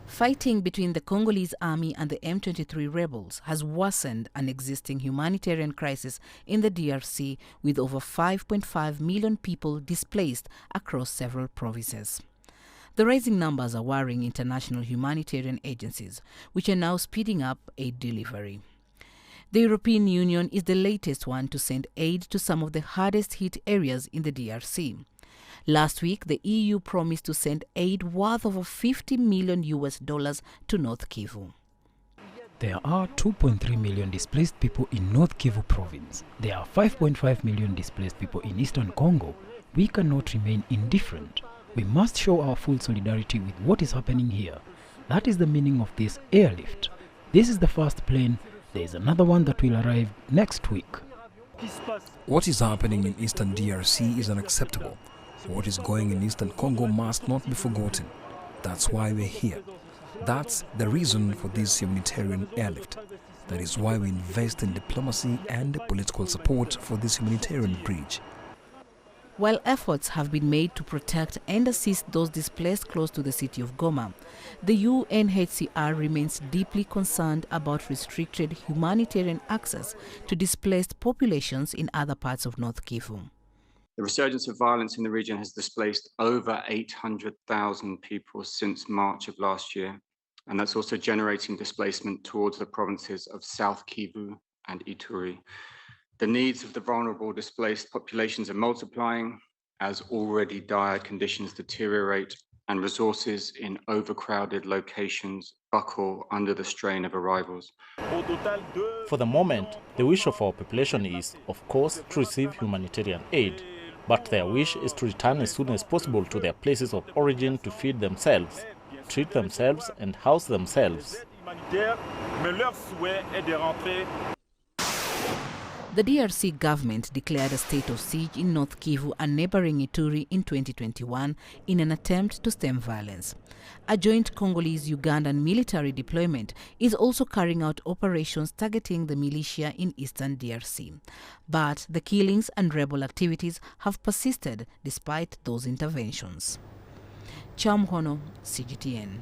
Fighting between the Congolese army and the M23 rebels has worsened an existing humanitarian crisis in the DRC, with over 5.5 million people displaced across several provinces. The rising numbers are worrying international humanitarian agencies, which are now speeding up aid delivery. The European Union is the latest one to send aid to some of the hardest hit areas in the DRC. Last week, the EU promised to send aid worth over $50 million to North Kivu. There are 2.3 million displaced people in North Kivu province. There are 5.5 million displaced people in Eastern Congo. We cannot remain indifferent. We must show our full solidarity with what is happening here. That is the meaning of this airlift. This is the first plane. There is another one that will arrive next week. What is happening in Eastern DRC is unacceptable. What is going in Eastern Congo must not be forgotten. That's why we're here. That's the reason for this humanitarian airlift. That is why we invest in diplomacy and political support for this humanitarian bridge. While efforts have been made to protect and assist those displaced close to the city of Goma, the UNHCR remains deeply concerned about restricted humanitarian access to displaced populations in other parts of North Kivu. The resurgence of violence in the region has displaced over 800,000 people since March of last year, and that's also generating displacement towards the provinces of South Kivu and Ituri. The needs of the vulnerable displaced populations are multiplying as already dire conditions deteriorate and resources in overcrowded locations buckle under the strain of arrivals. For the moment, the wish of our population is, of course, to receive humanitarian aid. But their wish is to return as soon as possible to their places of origin to feed themselves, treat themselves and house themselves. The DRC government declared a state of siege in North Kivu and neighboring Ituri in 2021 in an attempt to stem violence. A joint Congolese-Ugandan military deployment is also carrying out operations targeting the militia in eastern DRC. But the killings and rebel activities have persisted despite those interventions. Chamhono, CGTN.